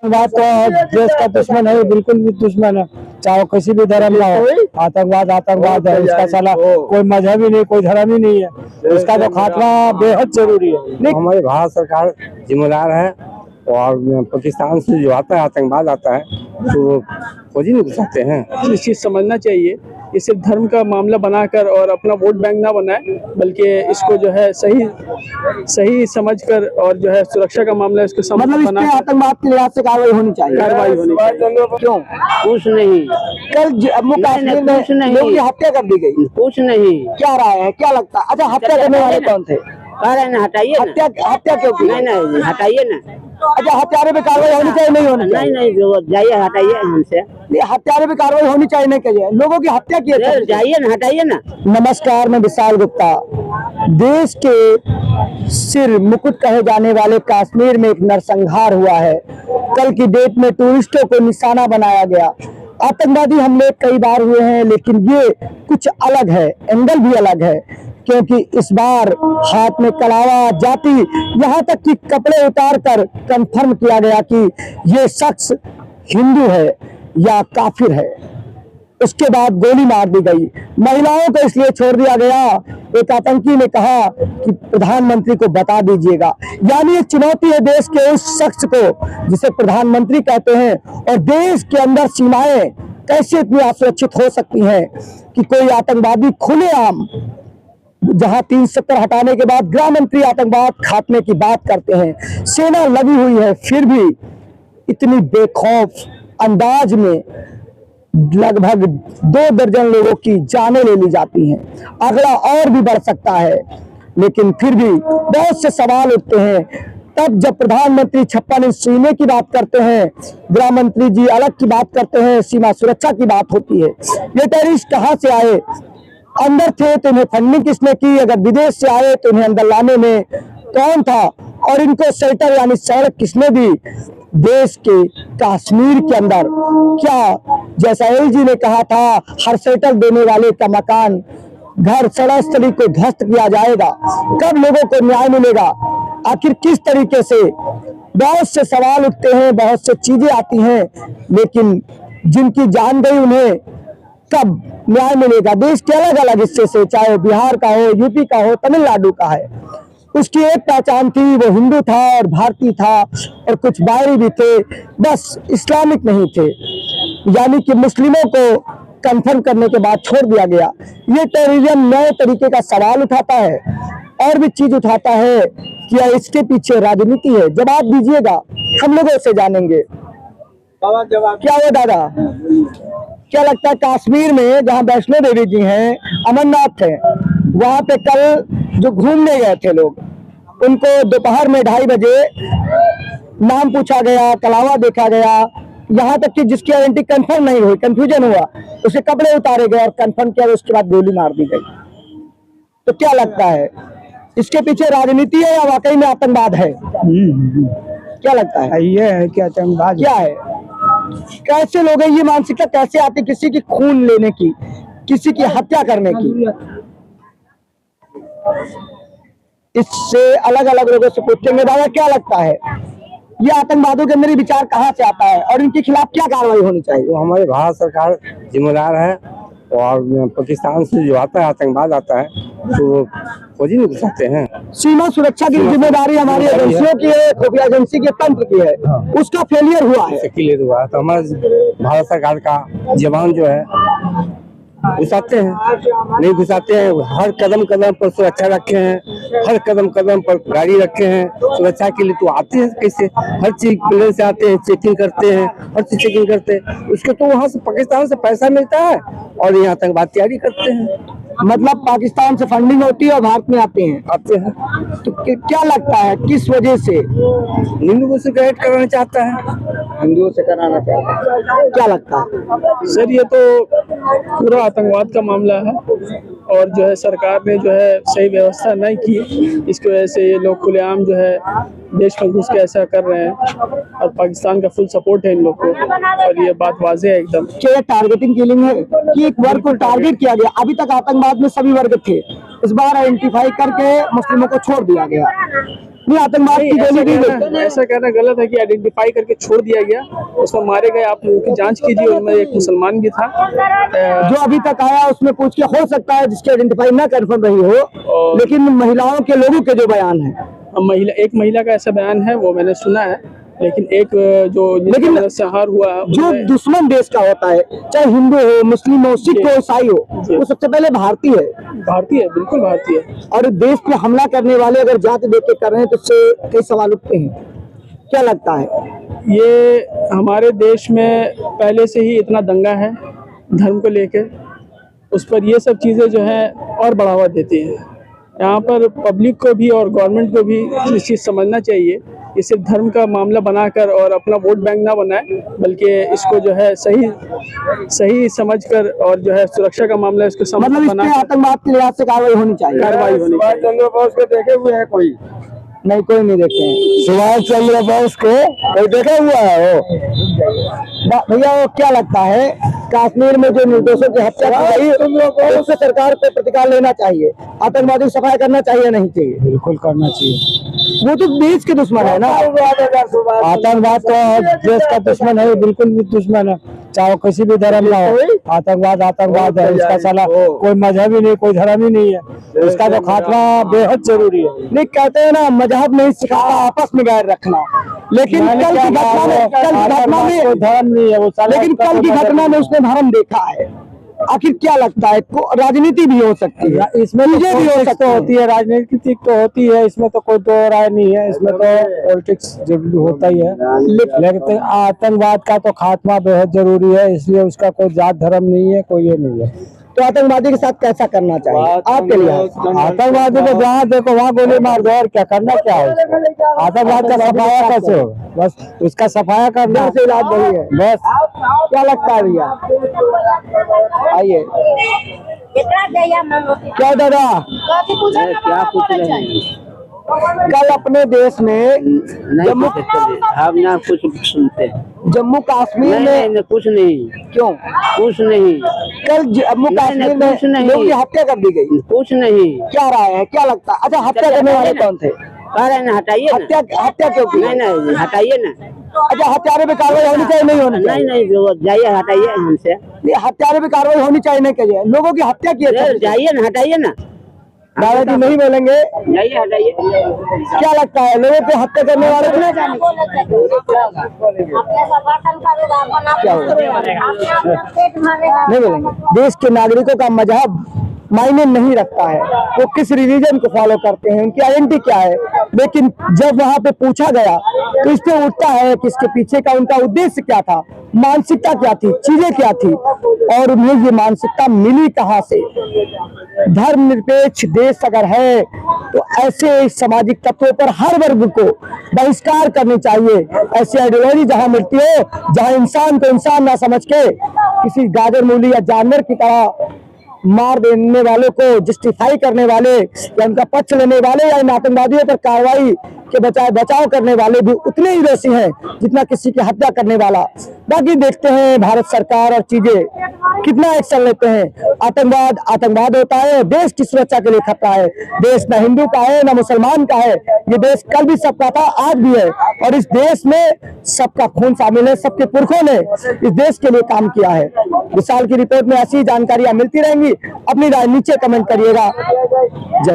बात तो देश का दुश्मन है, बिल्कुल भी दुश्मन है, चाहे किसी भी धर्म का हो। आतंकवाद आतंकवाद है, इसका साला कोई मजहब ही नहीं, कोई धर्म ही नहीं है, इसका तो खात्मा बेहद जरूरी है। हमारी भारत सरकार जिम्मेदार है और पाकिस्तान से जो आता है आतंकवाद आता है तो खोज ही नहीं सकते हैं। इस चीज समझना चाहिए, ये सिर्फ धर्म का मामला बनाकर और अपना वोट बैंक ना बनाए, बल्कि इसको जो है सही समझकर और जो है सुरक्षा का मामला इसको मतलब आतंकवाद के लिहाज से कार्रवाई होनी चाहिए। क्यों? कुछ नहीं। कल जम्मू कश्मीर में लोगों की हत्या कर दी गई। कुछ नहीं। क्या राय है, क्या लगता है? अच्छा, हत्या करने वाले कौन थे? कह रहे ना हटाइए, हत्या क्यों की? नहीं हटाइए ना। अच्छा, हत्यारे पे कार्रवाई होनी चाहिए, नहीं होनी चाहिए? नहीं जाइए हटाइए हमसे। हत्यारे पे कार्रवाई होनी चाहिए, नहीं चाहिए? लोगों की हत्या की जाइए ना, हटाइए ना। नमस्कार, मैं विशाल गुप्ता। देश के सिर मुकुट कहे जाने वाले कश्मीर में एक नरसंहार हुआ है। कल की डेट में टूरिस्टों को निशाना बनाया गया। आतंकवादी हमले कई बार हुए हैं, लेकिन ये कुछ अलग है, एंगल भी अलग है, क्योंकि इस बार हाथ में कलावा, जाति, यहाँ तक कि कपड़े उतार कर कंफर्म किया गया कि ये शख्स हिंदू है या काफिर है। उसके बाद गोली मार दी गई। महिलाओं को इसलिए छोड़ दिया गया। एक आतंकी ने कहा कि प्रधानमंत्री को बता दीजिएगा, यानी एक चुनौती है देश के उस शख्स को जिसे प्रधानमंत्री कहते हैं। और देश के अंदर सीमाएं कैसे इतनी असुरक्षित हो सकती हैं कि कोई आतंकवादी खुलेआम, जहां 370 हटाने के बाद गृह मंत्री आतंकवाद खात्मे की बात करते हैं, सेना लगी हुई है, फिर भी इतनी बेखौफ अंदाज में लगभग 2 दर्जन लोगों की जानें ले ली जाती हैं। अगला और भी बढ़ सकता है, लेकिन फिर भी बहुत से सवाल उठते हैं। तब जब प्रधानमंत्री 56 इंच सीने की बात करते हैं, गृह मंत्री जी अलग की बात करते हैं, सीमा सुरक्षा की बात होती है। ये टेररिस्ट कहाँ से आए? अंदर थे तो इन्हें फंडिंग किसने की? अगर विदेश से आए तो इन्हें अंदर लाने में कौन था? और इनको शेल्टर यानी सड़क किसने दी? देश के कश्मीर के अंदर क्या, जैसा एलजी ने कहा था, हर शेल्टर देने वाले का मकान, घर, सड़क स्थली को ध्वस्त किया जाएगा? कब लोगों को न्याय मिलेगा? आखिर किस तरीके से? बहुत से सवाल उठते हैं, बहुत से चीजें आती हैं, लेकिन जिनकी जान गई उन्हें कब न्याय मिलेगा? देश के अलग अलग हिस्से से, चाहे बिहार का हो, यूपी का हो, तमिलनाडु का है, उसकी एक पहचान थी, वो हिंदू था और भारतीय था और कुछ बाहरी भी थे, बस इस्लामिक नहीं थे। यानी कि मुस्लिमों को कंफर्म करने के बाद छोड़ दिया गया। ये टेररिज्म नए तरीके का सवाल उठाता है और भी चीज उठाता है कि इसके पीछे राजनीति है। जवाब दीजिएगा, हम लोगों से जानेंगे। क्या हो दादा, क्या लगता है कश्मीर में जहाँ वैष्णो देवी जी हैं, अमरनाथ है, वहां पे कल जो घूमने गए थे लोग, उनको दोपहर में 2:30 बजे नाम पूछा गया, कलावा देखा गया, यहाँ तक कि जिसकी आइडेंटिटी कंफर्म नहीं हुई, कंफ्यूजन हुआ, उसके कपड़े उतारे गए और कंफर्म किया, उसके बाद गोली मार दी गई। तो क्या लगता है, इसके पीछे राजनीति है या वाकई में आतंकवाद है? क्या लगता है? ये है कि आतंकवाद क्या है? कैसे लोग हैं, ये मानसिकता कैसे आती किसी की खून लेने की, किसी की हत्या करने की? इससे अलग अलग लोगों से पूछेंगे, दादा क्या लगता है ये आतंकवादियों के अंदर ये विचार कहाँ से आता है और इनके खिलाफ क्या कार्रवाई होनी चाहिए? तो हमारी भारत सरकार जिम्मेदार है और पाकिस्तान से जो आता है आतंकवाद आता है तो खोज ही नहीं सकते हैं। सीमा सुरक्षा की जिम्मेदारी हमारी एजेंसियों की है, खुफिया एजेंसी के तंत्र की है, उसका फेलियर हुआ है। क्लियर हुआ है तो हमारे भारत सरकार का जवान जो है घुसाते हैं, नहीं घुसाते हैं। हर कदम कदम पर सुरक्षा रखे हैं, हर कदम कदम पर गाड़ी रखे हैं सुरक्षा के लिए। तो आते हैं कैसे? हर चीज प्लेन से आते हैं, चेकिंग करते हैं, हर चीज चेकिंग करते हैं। उसके तो वहाँ से पाकिस्तान से पैसा मिलता है और यहाँ आतंकवाद तैयारी करते हैं। मतलब पाकिस्तान से फंडिंग होती है और भारत में आते हैं। तो क्या लगता है किस वजह से? हिंदुओं से गाइड कराना चाहता है, हिंदुओं से कराना चाहता है। क्या लगता है सर? ये तो पूरा आतंकवाद का मामला है और जो है सरकार ने जो है सही व्यवस्था नहीं की, इसकी वजह से ये लोग खुलेआम जो है देश में घुस के ऐसा कर रहे हैं और पाकिस्तान का फुल सपोर्ट है इन लोग को और ये बात वाज़ेह है एकदम। क्या टारगेटिंग किलिंग है कि एक वर्ग को टारगेट किया गया? अभी तक आतंकवाद में सभी वर्ग थे, इस बार आइडेंटिफाई करके मुस्लिमों को छोड़ दिया गया। नहीं, आतंकवाद की गोली दी गई। ऐसा कहना गलत है कि आइडेंटिफाई करके छोड़ दिया गया, उसमें मारे गए। आप उनकी जांच कीजिए, उनमें एक मुसलमान भी था। जो अभी तक आया उसमें पूछ के हो सकता है जिसकी आइडेंटिफाई ना कंफर्म रही हो, लेकिन महिलाओं के लोगों के जो बयान है, एक महिला का ऐसा बयान है, वो मैंने सुना है। लेकिन एक जो लेकिन संहार हुआ जो दुश्मन देश का होता है, चाहे हिंदू हो, मुस्लिम हो, सिख हो, ईसाई हो, वो सबसे पहले भारतीय है। भारतीय, बिल्कुल भारतीय। और देश पे हमला करने वाले अगर जाति देख के कर रहे हैं तो उससे कई सवाल उठते हैं। क्या लगता है? ये हमारे देश में पहले से ही इतना दंगा है धर्म को लेकर, उस पर ये सब चीज़ें जो है और बढ़ावा देती हैं। यहाँ पर पब्लिक को भी और गवर्नमेंट को भी इस चीज़ समझना चाहिए कि सिर्फ धर्म का मामला बनाकर और अपना वोट बैंक ना बनाए, बल्कि इसको जो है सही समझकर और जो है सुरक्षा का मामला इसको समझ मतलब बना इसमें आतंकवाद की लिहाज से कार्रवाई होनी चाहिए। कार्रवाई होनी चाहिए। चंद्र बोस को देखे हुए हैं कोई? नहीं, कोई नहीं देखे हैं। सुभाष चंद्र बोस को कोई देखा हुआ है? भैया वो क्या लगता है, कश्मीर में जो निर्दोषों की हत्या की गई, तो उससे सरकार को प्रतिकार लेना चाहिए, आतंकवादी को सफाई करना चाहिए नहीं चाहिए? बिल्कुल करना चाहिए। वो तो देश के दुश्मन है ना। आतंकवाद तो देश का दुश्मन है, बिल्कुल भी दुश्मन है, चाहे वो किसी भी धर्म का हो। आतंकवाद है, इसका साला कोई मजहब ही नहीं, कोई धर्म ही नहीं है, इसका तो खात्मा बेहद जरूरी है। नहीं, कहते हैं ना मजहब नहीं सिखाता आपस में गैर रखना, लेकिन कल की घटना में धर्म नहीं है वो, लेकिन कल की घटना में उसने धर्म देखा है। आखिर क्या लगता है, राजनीति भी हो सकती है, इसमें चीजें भी हो सकती होती है, राजनीतिक तो होती है, इसमें तो कोई दो राय नहीं है, इसमें तो पॉलिटिक्स जरूरी होता ही है। लेकिन आतंकवाद का तो खात्मा बेहद जरूरी है, इसलिए उसका कोई जात धर्म नहीं है, कोई ये नहीं है। तो आतंकवादी के साथ कैसा करना चाहिए आपके लिए? आतंकवादी को जहाँ देखो वहाँ गोली मार दो, और क्या करना क्या है? आतंकवाद का सफाया कैसे हो? बस उसका सफाया करना से इलाज वही है बस। क्या लगता है भैया? आइए, क्या दादा, क्या पूछ रहे हैं? कल अपने देश में नहीं हम ना कुछ सुनते। जम्मू कश्मीर में नहीं, कुछ नहीं। क्यों? कुछ नहीं। कल जम्मू कश्मीर में कुछ नहीं। लोगों की हत्या कर दी गई। कुछ नहीं। क्या राय है, क्या लगता है? अच्छा, हत्या करने वाले कौन थे? कह रहे ना हटाइए ना। हत्या क्यों की? नहीं हटाइए ना। अच्छा, हत्यारे पे कार्रवाई होनी चाहिए नहीं होनी चाहिए? नहीं जाइए हटाइए हमसे। ये हत्यारे पे कार्रवाई होनी चाहिए नहीं चाहिए? लोगों की हत्या की है। जाइए ना, हटाइए ना। दादाजी नहीं बोलेंगे? जाइए हटाइए। क्या लगता है, लोगों पे हत्या करने वाले नहीं बोलेंगे? देश के नागरिकों का मजहब मायने नहीं रखता है, वो किस रिलीजन को फॉलो करते हैं, उनकी आइडेंटिटी क्या है, लेकिन जब वहाँ पे पूछा गया तो इस पे उठता है कि इसके पीछे का उनका उद्देश्य क्या था, मानसिकता क्या थी, चीजें क्या थी, और उन्हें ये मानसिकता मिली कहाँ से। धर्मनिरपेक्ष देश अगर है तो ऐसे सामाजिक तत्वों पर हर वर्ग को बहिष्कार करनी चाहिए। ऐसी आइडियोलॉजी जहाँ मिलती हो, जहाँ इंसान को इंसान ना समझ के किसी गाजर मूली या जानवर की तरह मार देने वालों को जस्टिफाई करने वाले या उनका पक्ष लेने वाले या इन आतंकवादियों पर कार्रवाई के बचाव करने वाले भी उतने ही दोषी हैं जितना किसी की हत्या करने वाला। बाकी देखते हैं भारत सरकार और चीजें कितना एक्शन लेते हैं। आतंकवाद होता है, देश की सुरक्षा के लिए खतरा है। देश न हिंदू का है न मुसलमान का है, ये देश कल भी सबका था, आज भी है, और इस देश में सबका खून शामिल है, सबके पुरखों ने इस देश के लिए काम किया है। विशाल की रिपोर्ट में ऐसी जानकारियां मिलती रहेंगी। अपनी राय नीचे कमेंट करिएगा। जय